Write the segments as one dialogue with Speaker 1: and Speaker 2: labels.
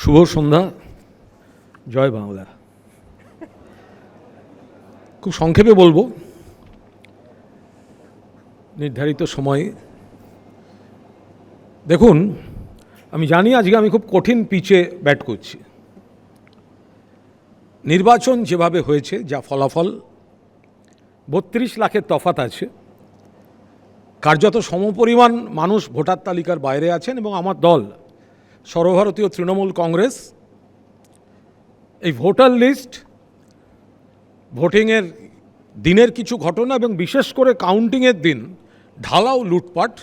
Speaker 1: শুভ সন্ধ্যা, জয় বাংলা। খুব সংক্ষেপে বলবো, নির্ধারিত সময়ে। দেখুন, আমি জানি আজকে আমি খুব কঠিন পিচে ব্যাট করছি। নির্বাচন যেভাবে হয়েছে, যা ফলাফল, 32 লাখের তফাৎ আছে, কার্যত সমপরিমাণ মানুষ ভোটার তালিকার বাইরে আছেন এবং আমার দল সর্বভারতীয় তৃণমূল কংগ্রেস এই ভোটার লিস্ট, ভোটিংয়ের দিনের কিছু ঘটনা এবং বিশেষ করে কাউন্টিংয়ের দিন ঢালাও লুটপাট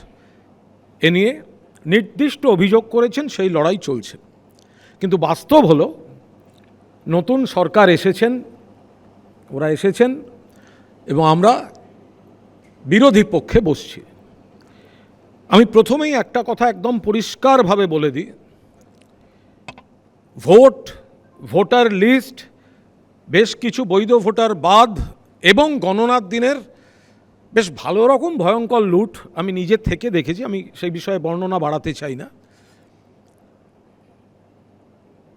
Speaker 1: এ নিয়ে নির্দিষ্ট অভিযোগ করেছেন। সেই লড়াই চলছে, কিন্তু বাস্তব হলো নতুন সরকার এসেছেন, ওরা এসেছেন এবং আমরা বিরোধী পক্ষে বসছি। আমি প্রথমেই একটা কথা একদম পরিষ্কারভাবে বলে দিই, ভোটার লিস্ট, বেশ কিছু বৈধ ভোটার বাদ এবং গণনার দিনের বেশ ভালো রকম ভয়ঙ্কর লুট আমি নিজের থেকে দেখেছি। আমি সেই বিষয়ে বর্ণনা বাড়াতে চাই না।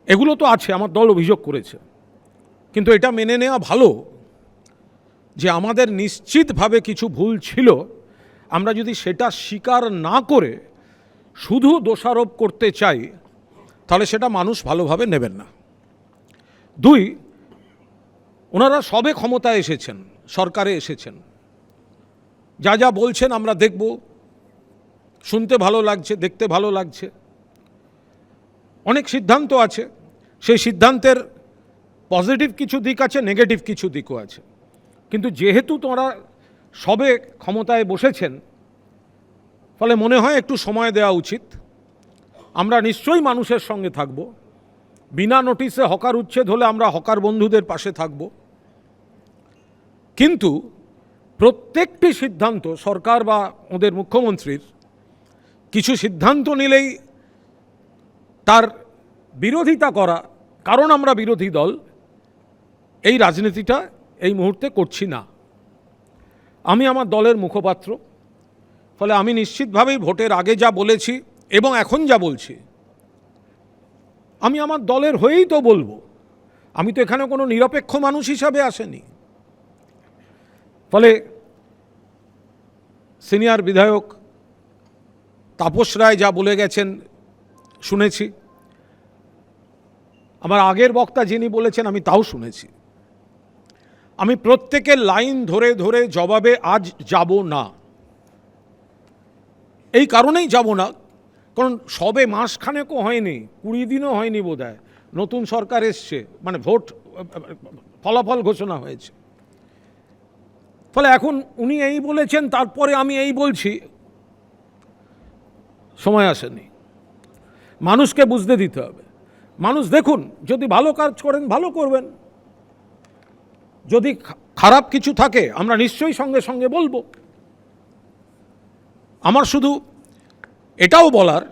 Speaker 1: এগুলো তো আছে, আমার দল অভিযোগ করেছে, কিন্তু এটা মেনে নেওয়া ভালো যে আমাদের নিশ্চিতভাবে কিছু ভুল ছিল। আমরা যদি সেটা স্বীকার না করে শুধু দোষারোপ করতে চাই, তাহলে সেটা মানুষ ভালোভাবে নেবেন না। 2, ওনারা সবে ক্ষমতায় এসেছেন, সরকারে এসেছেন, যা যা বলছেন আমরা দেখব, শুনতে ভালো লাগছে, দেখতে ভালো লাগছে। অনেক সিদ্ধান্ত আছে, সেই সিদ্ধান্তের পজিটিভ কিছু দিক আছে, নেগেটিভ কিছু দিকও আছে। কিন্তু যেহেতু তোমরা সবে ক্ষমতায় বসেছেন, ফলে মনে হয় একটু সময় দেওয়া উচিত। আমরা নিশ্চয়ই মানুষের সঙ্গে থাকব। বিনা নোটিশে হকার উচ্ছেদ হলে আমরা হকার বন্ধুদের পাশে থাকব। কিন্তু প্রত্যেকটি সিদ্ধান্ত সরকার বা ওদের মুখ্যমন্ত্রীর কিছু সিদ্ধান্ত নিলেই তার বিরোধিতা করা, কারণ আমরা বিরোধী দল, এই রাজনীতিটা এই মুহূর্তে করছি না। আমি আমার দলের মুখপাত্র, ফলে আমি নিশ্চিতভাবেই ভোটের আগে যা বলেছি এবং এখন যা বলছি, আমি আমার দলের হয়েই তো বলবো। আমি তো এখানে কোনো নিরপেক্ষ মানুষ হিসাবে আসেনি। ফলে সিনিয়র বিধায়ক তাপস রায় যা বলে গেছেন শুনেছি, আমার আগের বক্তা যিনি বলেছেন আমি তাও শুনেছি। আমি প্রত্যেকের লাইন ধরে ধরে জবাবে আজ যাব না। এই কারণেই যাব না, কারণ সবে মাসখানেকও হয়নি, 20 দিনও হয়নি বোধহয়, নতুন সরকার এসছে, মানে ভোট ফলাফল ঘোষণা হয়েছে। ফলে এখন উনি এই বলেছেন, তারপরে আমি এই বলছি, সময় আসেনি। মানুষকে বুঝতে দিতে হবে। মানুষ দেখুন, যদি ভালো কাজ করেন ভালো করবেন, যদি খারাপ কিছু থাকে আমরা নিশ্চয়ই সঙ্গে সঙ্গে বলবো। আমার শুধু এটাও বলার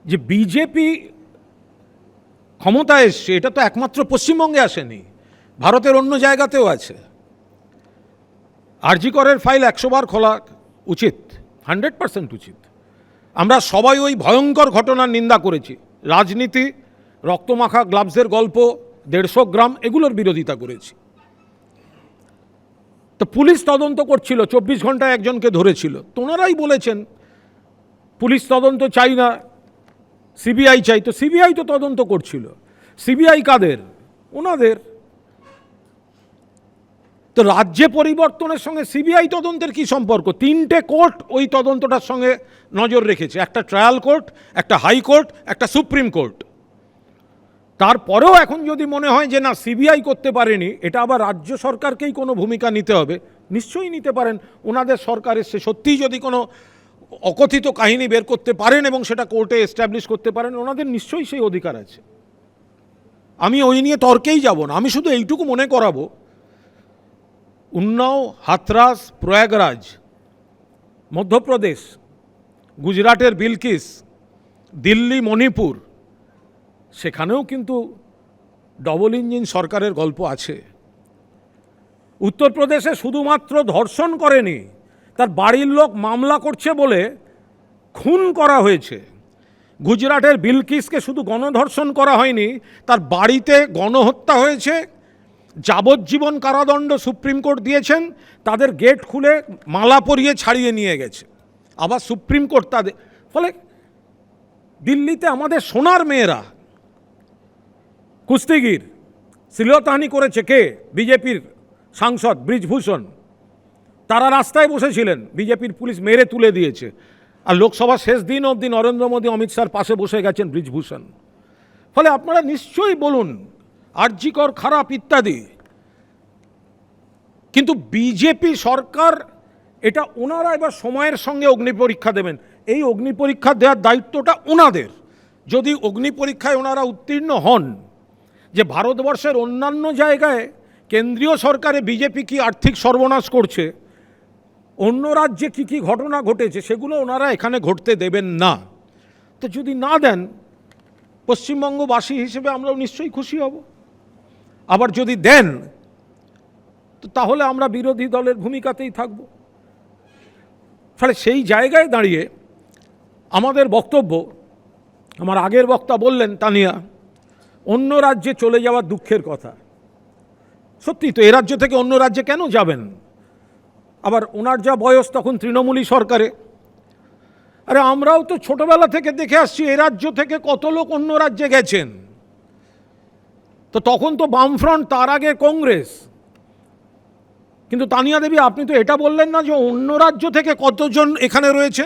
Speaker 1: যে বিজেপি ক্ষমতায় এসছে, এটা তো একমাত্র পশ্চিমবঙ্গে আসেনি, ভারতের অন্য জায়গাতেও আছে। আরজি করের ফাইল 100 বার খোলা উচিত, 100% উচিত। আমরা সবাই ওই ভয়ঙ্কর ঘটনার নিন্দা করেছি। রাজনীতি, রক্তমাখা গ্লাভসের গল্প, 150 গ্রাম, এগুলোর বিরোধিতা করেছি। তো পুলিশ তদন্ত করছিল, 24 ঘন্টায় একজনকে ধরেছিল। তোনারাই বলেছেন পুলিশ তদন্ত চাই না, সিবিআই চাই। তো সিবিআই তো তদন্ত করছিল। সিবিআই কাদের? ওনাদের। তো রাজ্যে পরিবর্তনের সঙ্গে সিবিআই তদন্তের কি সম্পর্ক? 3টে কোর্ট ওই তদন্তটার সঙ্গে নজর রেখেছে, একটা ট্রায়াল কোর্ট, একটা হাইকোর্ট, একটা সুপ্রিম কোর্ট। তারপরেও এখন যদি মনে হয় যে না সিবিআই করতে পারেনি, এটা আবার রাজ্য সরকারকেই কোনো ভূমিকা নিতে হবে, নিশ্চয়ই নিতে পারেন। ওনাদের সরকার এসে সত্যিই যদি কোনো অকথিত কাহিনী বের করতে পারেন এবং সেটা কোর্টে এস্টাবলিশ করতে পারেন, ওনাদের নিশ্চয়ই সেই অধিকার আছে। আমি ওই নিয়ে তর্কেই যাব না। আমি শুধু এইটুকু মনে করাবো, উন্নাও, হাথরাস, প্রয়াগরাজ, মধ্যপ্রদেশ, গুজরাটের বিলকিস, দিল্লি, মণিপুর, সেখানেও কিন্তু ডবল ইঞ্জিন সরকারের গল্প আছে। উত্তরপ্রদেশে শুধুমাত্র ধর্ষণ করেনি, তার বাড়ির লোক মামলা করছে বলে খুন করা হয়েছে। গুজরাটের বিলকিসকে শুধু গণধর্ষণ করা হয়নি, তার বাড়িতে গণহত্যা হয়েছে, যাবজ্জীবন কারাদণ্ড সুপ্রিম কোর্ট দিয়েছেন, তাদের গেট খুলে মালা পরিয়ে ছাড়িয়ে নিয়ে গেছে, আবার সুপ্রিম কোর্ট তাদের। ফলে দিল্লিতে আমাদের সোনার মেয়েরা, কুস্তিগির, শ্লীলতাহানি করেছে কে? বিজেপির সাংসদ ব্রিজভূষণ, তারা রাস্তায় বসেছিলেন, বিজেপির পুলিশ মেরে তুলে দিয়েছে, আর লোকসভা শেষ দিন অবধি নরেন্দ্র মোদী অমিত শাহর পাশে বসে গেছেন ব্রিজভূষণ। ফলে আপনারা নিশ্চয়ই বলুন আরজিকর খারাপ ইত্যাদি, কিন্তু বিজেপি সরকার এটা ওনারা এবার সময়ের সঙ্গে অগ্নিপরীক্ষা দেবেন। এই অগ্নিপরীক্ষা দেওয়ার দায়িত্বটা ওনাদের। যদি অগ্নিপরীক্ষায় ওনারা উত্তীর্ণ হন যে ভারতবর্ষের অন্যান্য জায়গায় কেন্দ্রীয় সরকারে বিজেপি কি আর্থিক সর্বনাশ করছে, অন্য রাজ্যে কি কি ঘটনা ঘটেছে, সেগুলো ওনারা এখানে ঘটতে দেবেন না। তো যদি না দেন, পশ্চিমবঙ্গবাসী হিসেবে আমরাও নিশ্চয়ই খুশি হব। আবার যদি দেন, তো তাহলে আমরা বিরোধী দলের ভূমিকাতেই থাকব। ফলে সেই জায়গায় দাঁড়িয়ে আমাদের বক্তব্য, আমার আগের বক্তা বললেন তানিয়া, অন্য রাজ্যে চলে যাওয়ার দুঃখের কথা। সত্যি তো, এ রাজ্য থেকে অন্য রাজ্যে কেন যাবেন? আবার ওনার যা বয়স, তখন তৃণমূলী সরকারে। আরে আমরাও তো ছোটবেলা থেকে দেখে আসছি এ রাজ্য থেকে কত লোক অন্য রাজ্যে গেছেন। তো তখন তো বামফ্রন্ট, তার আগে কংগ্রেস। কিন্তু তানিয়া দেবী, আপনি তো এটা বললেন না যে অন্য রাজ্য থেকে কতজন এখানে রয়েছে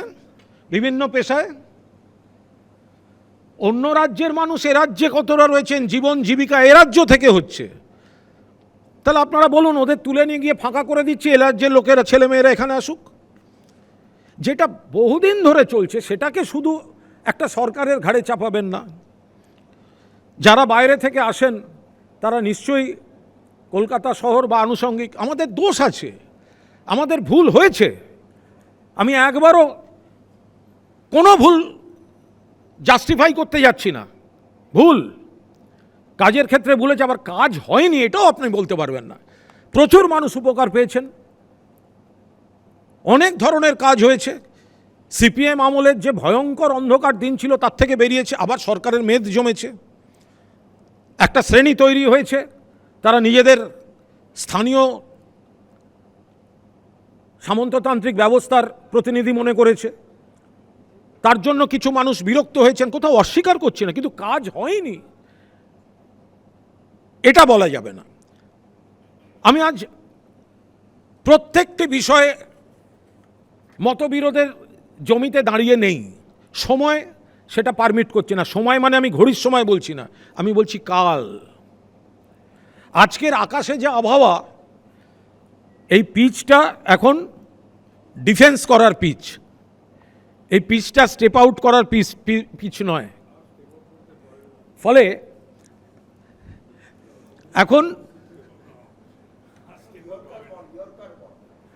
Speaker 1: বিভিন্ন পেশায়। অন্য রাজ্যের মানুষ এ রাজ্যে কতটা রয়েছেন, জীবন জীবিকা এ রাজ্য থেকে হচ্ছে। তাহলে আপনারা বলুন, ওদের তুলে নিয়ে গিয়ে ফাঁকা করে দিচ্ছে, এ রাজ্যের লোকেরা, ছেলেমেয়েরা এখানে আসুক। যেটা বহুদিন ধরে চলছে সেটাকে শুধু একটা সরকারের ঘাড়ে চাপাবেন না। যারা বাইরে থেকে আসেন তারা নিশ্চয়ই কলকাতা শহর বা আনুষঙ্গিক, আমাদের দোষ আছে, আমাদের ভুল হয়েছে। আমি একবারও কোনো ভুল জাস্টিফাই করতে যাচ্ছি না। ভুল কাজের ক্ষেত্রে ভুলেছে, আবার কাজ হয়নি এটাও আপনি বলতে পারবেন না। প্রচুর মানুষ উপকার পেয়েছেন, অনেক ধরনের কাজ হয়েছে। সিপিএম আমলের যে ভয়ঙ্কর অন্ধকার দিন ছিল তার থেকে বেরিয়েছে, আবার সরকারের মেদ জমেছে, একটা শ্রেণী তৈরি হয়েছে, তারা নিজেদের স্থানীয় সামন্ততান্ত্রিক ব্যবস্থার প্রতিনিধি মনে করেছে। তার জন্য কিছু মানুষ বিরক্ত হয়েছেন, কোথাও অস্বীকার করছে না, কিন্তু কাজ হয়নি এটা বলা যাবে না। আমি আজ প্রত্যেকটি বিষয়ে মতবিরোধের জমিতে দাঁড়িয়ে নেই, সময় সেটা পারমিট করছে না। সময় মানে আমি ঘড়ির সময় বলছি না, আমি বলছি কাল। আজকের আকাশে যে আবহাওয়া, এই পিচটা এখন ডিফেন্স করার পিচ, এই পিচটা স্টেপ আউট করার পিচ নয়। ফলে এখন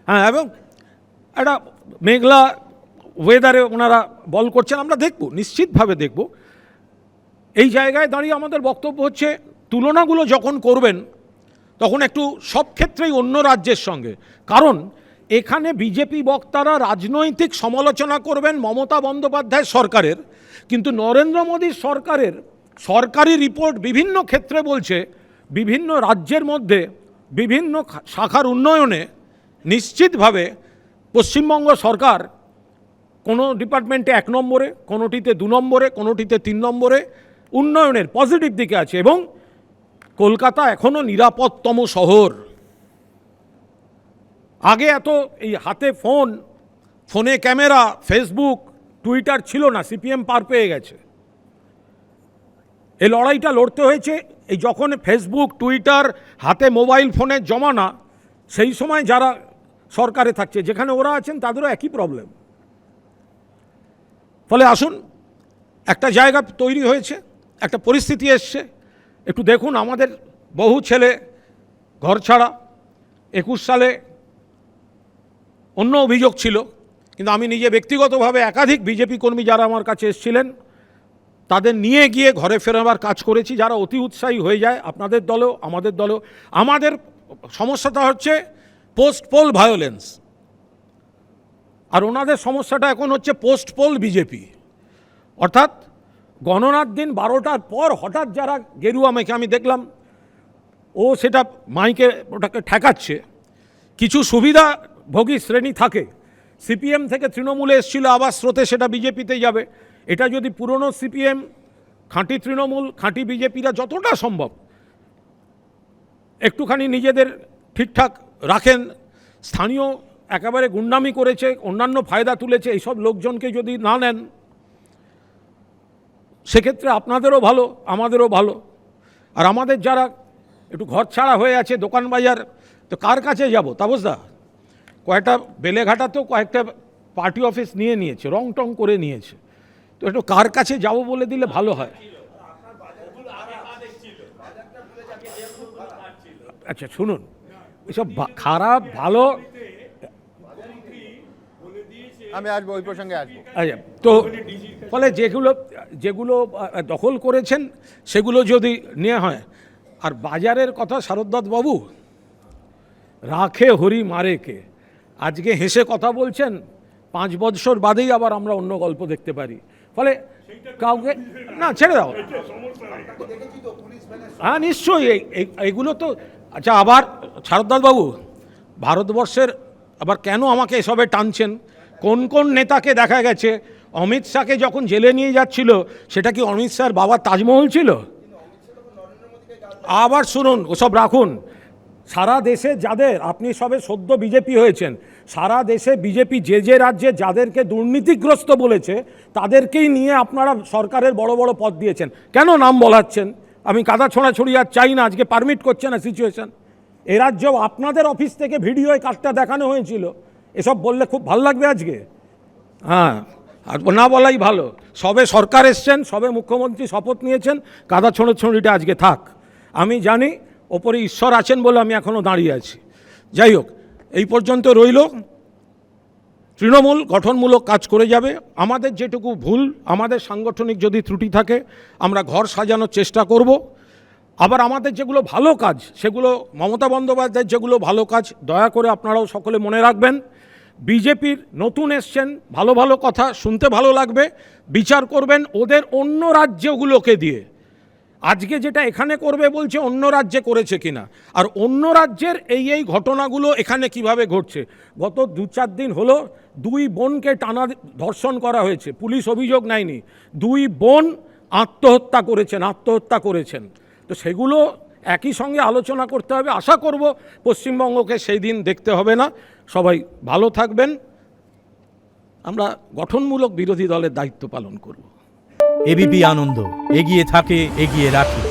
Speaker 1: হ্যাঁ, এবং একটা মেঘলা ওয়েদারে ওনারা বল করছেন, আমরা দেখব, নিশ্চিতভাবে দেখব। এই জায়গায় দাঁড়িয়ে আমাদের বক্তব্য হচ্ছে, তুলনাগুলো যখন করবেন তখন একটু সব ক্ষেত্রেই অন্য রাজ্যের সঙ্গে, কারণ এখানে বিজেপি বক্তারা রাজনৈতিক সমালোচনা করবেন মমতা বন্দ্যোপাধ্যায় সরকারের, কিন্তু নরেন্দ্র মোদীর সরকারের সরকারি রিপোর্ট বিভিন্ন ক্ষেত্রে বলছে বিভিন্ন রাজ্যের মধ্যে বিভিন্ন শাখার উন্নয়নে নিশ্চিতভাবে পশ্চিমবঙ্গ সরকার কোনো ডিপার্টমেন্টে 1 নম্বরে, কোনোটিতে 2 নম্বরে, কোনোটিতে 3 নম্বরে উন্নয়নের পজিটিভ দিকে আছে। এবং কলকাতা এখনও নিরাপদতম শহর। আগে এত এই হাতে ফোন, ফোনে ক্যামেরা, ফেসবুক, টুইটার ছিল না, সিপিএম পার পেয়ে গেছে। এই লড়াইটা লড়তে হয়েছে এই যখন ফেসবুক, টুইটার, হাতে মোবাইল ফোনের জমানা, সেই সময় যারা সরকারে থাকছে, যেখানে ওরা আছেন তাদেরও একই প্রবলেম। ফলে আসুন, একটা জায়গা তৈরি হয়েছে, একটা পরিস্থিতি এসছে। একটু দেখুন, আমাদের বহু ছেলে ঘর ছাড়া, 21 সালে অন্য অভিযোগ ছিল, কিন্তু আমি নিজে ব্যক্তিগতভাবে একাধিক বিজেপি কর্মী যারা আমার কাছে এসেছিলেন তাদের নিয়ে গিয়ে ঘরে ফেরাবার কাজ করেছি, যারা অতি উৎসাহী হয়ে যায়, আপনাদের দলেও আমাদের দলেও। আমাদের সমস্যাটা হচ্ছে পোস্ট পোল ভায়োলেন্স, আর ওনাদের সমস্যাটা এখন হচ্ছে পোস্ট পোল বিজেপি। অর্থাৎ গণনার দিন 12টার পর হঠাৎ যারা গেরুয়া মেখে, আমি দেখলাম ও সেটা মাইকে ওটাকে ঠেকাচ্ছে, কিছু সুবিধাভোগী শ্রেণী থাকে, সিপিএম থেকে তৃণমূলে এসেছিল, আবার স্রোতে সেটা বিজেপিতে যাবে। এটা যদি পুরনো সিপিএম, খাঁটি তৃণমূল, খাঁটি বিজেপিরা যতটা সম্ভব একটুখানি নিজেদের ঠিকঠাক রাখেন, স্থানীয় একেবারে গুন্ডামি করেছে, অন্যান্য ফায়দা তুলেছে, এইসব লোকজনকে যদি না নেন, সেক্ষেত্রে আপনাদেরও ভালো, আমাদেরও ভালো। আর আমাদের যারা একটু ঘর ছাড়া হয়ে আছে, দোকান বাজার, তো কার কাছে যাব? তাপসদা, কয়েকটা বেলেঘাটাতেও কয়েকটা পার্টি অফিস নিয়েছে, রং টং করে নিয়েছে, তো একটু কার কাছে যাব বলে দিলে ভালো হয়। আচ্ছা শুনুন, এসব খারাপ ভালো
Speaker 2: আমি আসবো, ওই প্রসঙ্গে আসবো।
Speaker 1: আচ্ছা, তো ফলে যেগুলো দখল করেছেন সেগুলো যদি নেওয়া হয়। আর বাজারের কথা শারদদাস বাবু, রাখে হরি মারে কে, আজকে হেসে কথা বলছেন, 5 বছর বাদেই আবার আমরা অন্য গল্প দেখতে পারি। ফলে কাউকে না ছেড়ে দাও, হ্যাঁ নিশ্চয়ই এইগুলো তো। আচ্ছা, আবার শারদদাস বাবু, ভারতবর্ষের আবার কেন আমাকে এসবে টানছেন? কোন কোন নেতাকে দেখা গেছে অমিত শাহকে যখন জেলে নিয়ে যাচ্ছিল, সেটা কি অমিত শাহর বাবার তাজমহল ছিল? আবার শুনুন, ওসব রাখুন। সারা দেশে যাদের, আপনি সবে সদ্য বিজেপি হয়েছেন, সারা দেশে বিজেপি যে রাজ্যে যাদেরকে দুর্নীতিগ্রস্ত বলেছে তাদেরকেই নিয়ে আপনারা সরকারের বড় বড় পদ দিয়েছেন। কেন নাম বলাচ্ছেন? আমি কাদা ছোঁড়াছড়ি আর চাই না, আজকে পারমিট করছে না সিচুয়েশন। এ রাজ্যেও আপনাদের অফিস থেকে ভিডিওয় কাজটা দেখানো হয়েছিল। এসব বললে খুব ভালো লাগবে আজকে? হ্যাঁ, আর না বলাই ভালো। সবে সরকার এসছেন, সবে মুখ্যমন্ত্রী শপথ নিয়েছেন, কাদা ছোঁড়াছড়িটা আজকে থাক। আমি জানি ওপরে ঈশ্বর আছেন বলে আমি এখনও দাঁড়িয়ে আছি। যাই হোক, এই পর্যন্ত রইল। তৃণমূল গঠনমূলক কাজ করে যাবে। আমাদের যেটুকু ভুল, আমাদের সাংগঠনিক যদি ত্রুটি থাকে, আমরা ঘর সাজানোর চেষ্টা করব। আবার আমাদের যেগুলো ভালো কাজ, সেগুলো মমতা বন্দ্যোপাধ্যায়ের যেগুলো ভালো কাজ, দয়া করে আপনারাও সকলে মনে রাখবেন। বিজেপির নতুন এসছেন, ভালো ভালো কথা শুনতে ভালো লাগবে, বিচার করবেন ওদের অন্য রাজ্যগুলোকে দিয়ে। আজকে যেটা এখানে করবে বলছে, অন্য রাজ্যে করেছে কিনা, আর অন্য রাজ্যের এই ঘটনাগুলো এখানে কিভাবে ঘটছে। গত 2-4 দিন হলো 2 বোনকে টানা ধর্ষণ করা হয়েছে, পুলিশ অভিযোগ নেয়নি। 2 বোন আত্মহত্যা করেছেন। তো সেগুলো একই সঙ্গে আলোচনা করতে হবে। আশা করব পশ্চিমবঙ্গকে সেই দিন দেখতে হবে না। সবাই ভালো থাকবেন। আমরা গঠনমূলক বিরোধী দলের দায়িত্ব পালন করব।
Speaker 3: এবিপি আনন্দ, এগিয়ে থাকে, এগিয়ে রাখে।